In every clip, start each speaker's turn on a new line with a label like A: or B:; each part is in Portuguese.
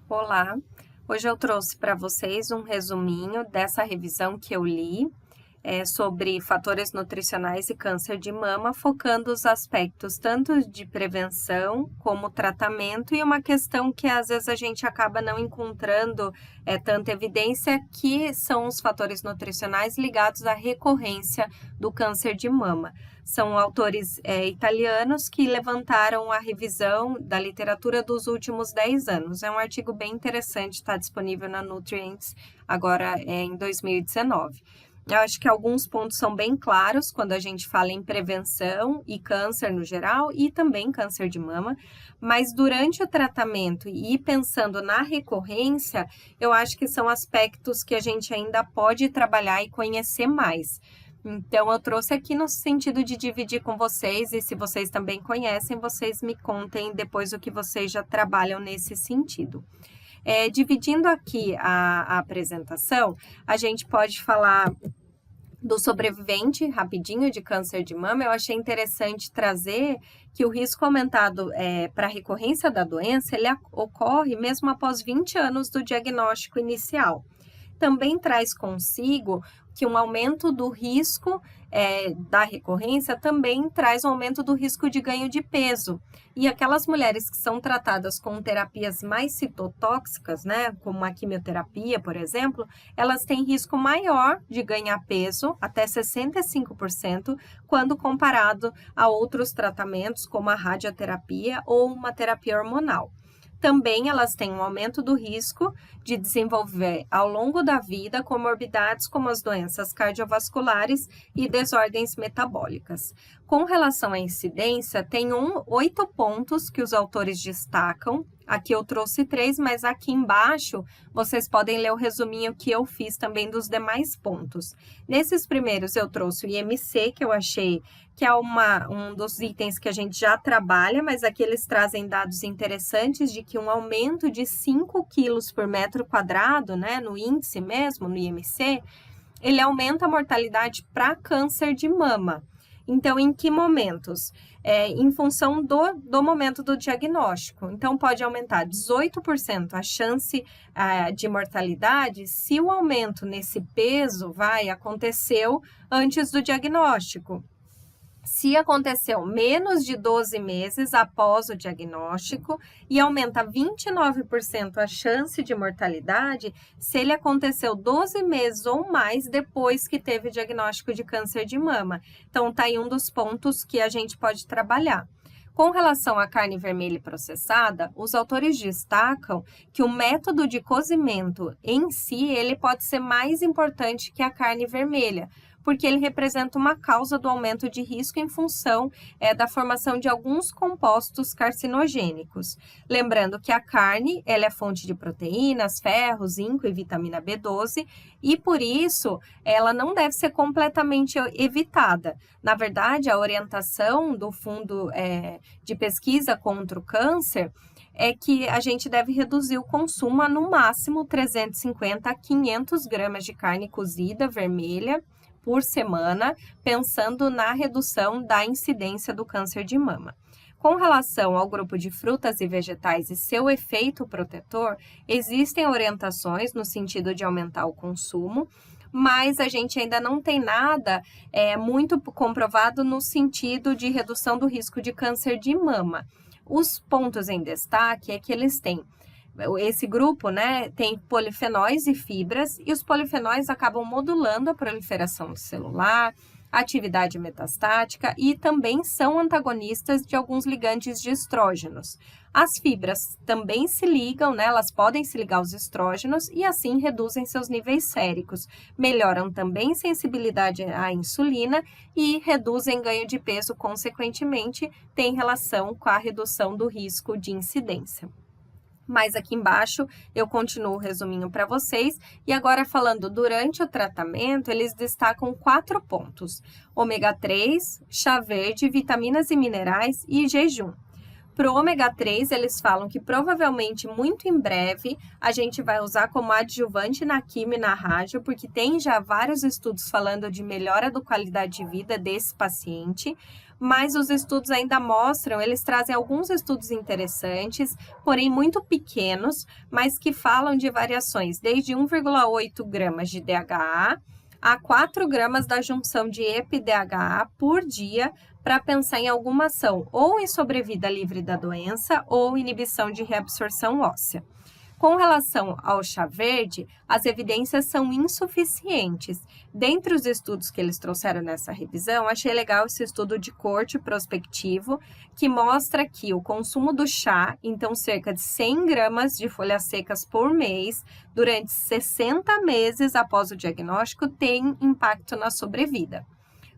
A: Olá, hoje eu trouxe para vocês um resuminho dessa revisão que eu li sobre fatores nutricionais e câncer de mama, focando os aspectos tanto de prevenção como tratamento e uma questão que às vezes a gente acaba não encontrando tanta evidência, que são os fatores nutricionais ligados à recorrência do câncer de mama. São autores italianos que levantaram a revisão da literatura dos últimos 10 anos. É um artigo bem interessante, está disponível na Nutrients agora em 2019. Eu acho que alguns pontos são bem claros quando a gente fala em prevenção e câncer no geral e também câncer de mama, mas durante o tratamento e pensando na recorrência, eu acho que são aspectos que a gente ainda pode trabalhar e conhecer mais. Então, eu trouxe aqui no sentido de dividir com vocês, e se vocês também conhecem, vocês me contem depois o que vocês já trabalham nesse sentido. Dividindo aqui a apresentação, a gente pode falar do sobrevivente rapidinho de câncer de mama. Eu achei interessante trazer que o risco aumentado para a recorrência da doença, ele ocorre mesmo após 20 anos do diagnóstico inicial. Também traz consigo que um aumento do risco da recorrência também traz um aumento do risco de ganho de peso. E aquelas mulheres que são tratadas com terapias mais citotóxicas, né, como a quimioterapia, por exemplo, elas têm risco maior de ganhar peso, até 65%, quando comparado a outros tratamentos, como a radioterapia ou uma terapia hormonal. Também elas têm um aumento do risco de desenvolver ao longo da vida comorbidades como as doenças cardiovasculares e desordens metabólicas. Com relação à incidência, tem 8 pontos que os autores destacam. Aqui eu trouxe 3, mas aqui embaixo vocês podem ler o resuminho que eu fiz também dos demais pontos. Nesses primeiros eu trouxe o IMC, que eu achei que é um dos itens que a gente já trabalha, mas aqui eles trazem dados interessantes de que um aumento de 5 quilos por metro quadrado, né, no índice mesmo, no IMC, ele aumenta a mortalidade para câncer de mama. Então, em que momentos? Em função do momento do diagnóstico. Então, pode aumentar 18% a chance de mortalidade se o aumento nesse peso aconteceu antes do diagnóstico. Se aconteceu menos de 12 meses após o diagnóstico, e aumenta 29% a chance de mortalidade se ele aconteceu 12 meses ou mais depois que teve diagnóstico de câncer de mama. Então, tá aí um dos pontos que a gente pode trabalhar. Com relação à carne vermelha processada, os autores destacam que o método de cozimento em si, ele pode ser mais importante que a carne vermelha, porque ele representa uma causa do aumento de risco em função da formação de alguns compostos carcinogênicos. Lembrando que a carne, ela é fonte de proteínas, ferro, zinco e vitamina B12, e por isso ela não deve ser completamente evitada. Na verdade, a orientação do Fundo de Pesquisa contra o Câncer é que a gente deve reduzir o consumo a, no máximo, 350 a 500 gramas de carne cozida vermelha por semana, pensando na redução da incidência do câncer de mama. Com relação ao grupo de frutas e vegetais e seu efeito protetor, existem orientações no sentido de aumentar o consumo, mas a gente ainda não tem nada muito comprovado no sentido de redução do risco de câncer de mama. Os pontos em destaque é que eles têm esse grupo, né, tem polifenóis e fibras, e os polifenóis acabam modulando a proliferação celular, atividade metastática e também são antagonistas de alguns ligandes de estrógenos. As fibras também se ligam, né, elas podem se ligar aos estrógenos e assim reduzem seus níveis séricos, melhoram também sensibilidade à insulina e reduzem ganho de peso, consequentemente, tem relação com a redução do risco de incidência. Mas aqui embaixo eu continuo o resuminho para vocês. E agora falando durante o tratamento, eles destacam 4 pontos: ômega 3, chá verde, vitaminas e minerais e jejum. Para o ômega 3, eles falam que provavelmente muito em breve a gente vai usar como adjuvante na quimio e na rádio, porque tem já vários estudos falando de melhora da qualidade de vida desse paciente. mas os estudos ainda mostram, eles trazem alguns estudos interessantes, porém muito pequenos, mas que falam de variações desde 1,8 gramas de DHA a 4 gramas da junção de EPA e DHA por dia para pensar em alguma ação, ou em sobrevida livre da doença, ou inibição de reabsorção óssea. Com relação ao chá verde, as evidências são insuficientes. Dentre os estudos que eles trouxeram nessa revisão, achei legal esse estudo de corte prospectivo, que mostra que o consumo do chá, então cerca de 100 gramas de folhas secas por mês, durante 60 meses após o diagnóstico, tem impacto na sobrevida.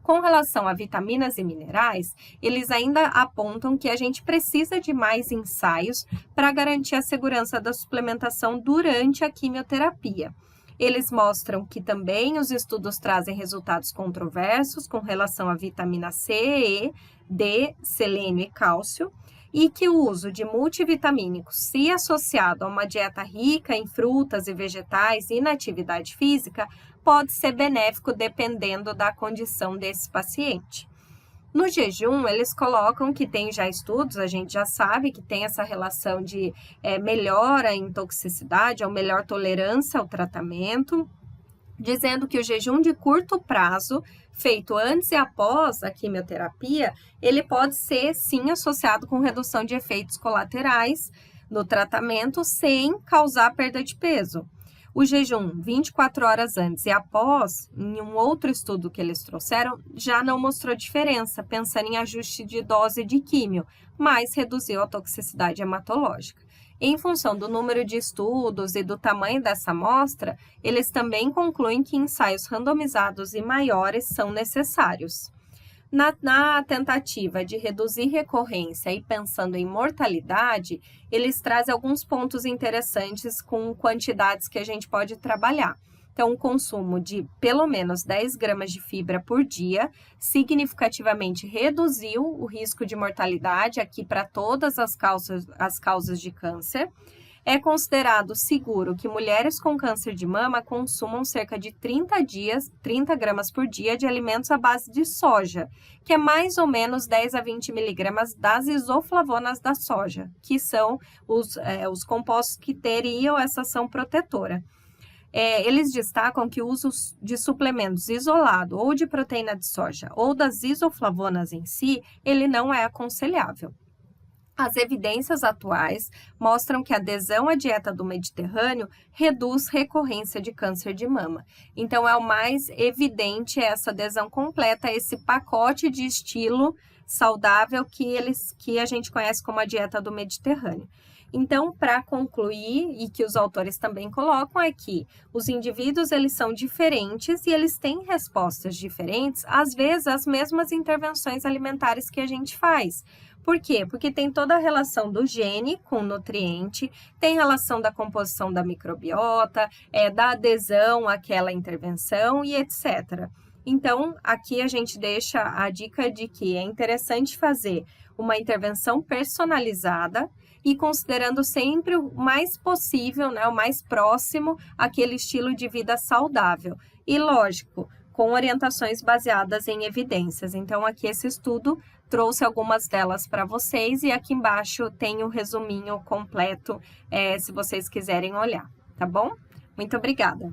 A: Com relação a vitaminas e minerais, eles ainda apontam que a gente precisa de mais ensaios para garantir a segurança da suplementação durante a quimioterapia. Eles mostram que também os estudos trazem resultados controversos com relação à vitamina C, E, D, selênio e cálcio, e que o uso de multivitamínicos, se associado a uma dieta rica em frutas e vegetais e na atividade física, pode ser benéfico dependendo da condição desse paciente. No jejum, eles colocam que tem já estudos, a gente já sabe que tem essa relação de melhora em toxicidade ou melhor tolerância ao tratamento, dizendo que o jejum de curto prazo, feito antes e após a quimioterapia, ele pode ser, sim, associado com redução de efeitos colaterais no tratamento sem causar perda de peso. O jejum 24 horas antes e após, em um outro estudo que eles trouxeram, já não mostrou diferença, pensando em ajuste de dose de químio, mas reduziu a toxicidade hematológica. Em função do número de estudos e do tamanho dessa amostra, eles também concluem que ensaios randomizados e maiores são necessários. Na tentativa de reduzir recorrência e pensando em mortalidade, eles trazem alguns pontos interessantes com quantidades que a gente pode trabalhar. Então, o consumo de pelo menos 10 gramas de fibra por dia significativamente reduziu o risco de mortalidade aqui para todas as causas de câncer. É considerado seguro que mulheres com câncer de mama consumam cerca de 30 gramas por dia de alimentos à base de soja, que é mais ou menos 10 a 20 miligramas das isoflavonas da soja, que são os compostos que teriam essa ação protetora. Eles destacam que o uso de suplementos isolado ou de proteína de soja ou das isoflavonas em si, ele não é aconselhável. As evidências atuais mostram que a adesão à dieta do Mediterrâneo reduz recorrência de câncer de mama. Então, é o mais evidente essa adesão completa a esse pacote de estilo saudável que a gente conhece como a dieta do Mediterrâneo. Então, para concluir, e que os autores também colocam, é que os indivíduos eles são diferentes e eles têm respostas diferentes, às vezes as mesmas intervenções alimentares que a gente faz. Por quê? Porque tem toda a relação do gene com o nutriente, tem relação da composição da microbiota, da adesão àquela intervenção e etc. Então, aqui a gente deixa a dica de que é interessante fazer uma intervenção personalizada e considerando sempre o mais possível, né, o mais próximo àquele estilo de vida saudável. E, lógico, com orientações baseadas em evidências. Então, aqui esse estudo trouxe algumas delas para vocês e aqui embaixo tem o resuminho completo, se vocês quiserem olhar, tá bom? Muito obrigada!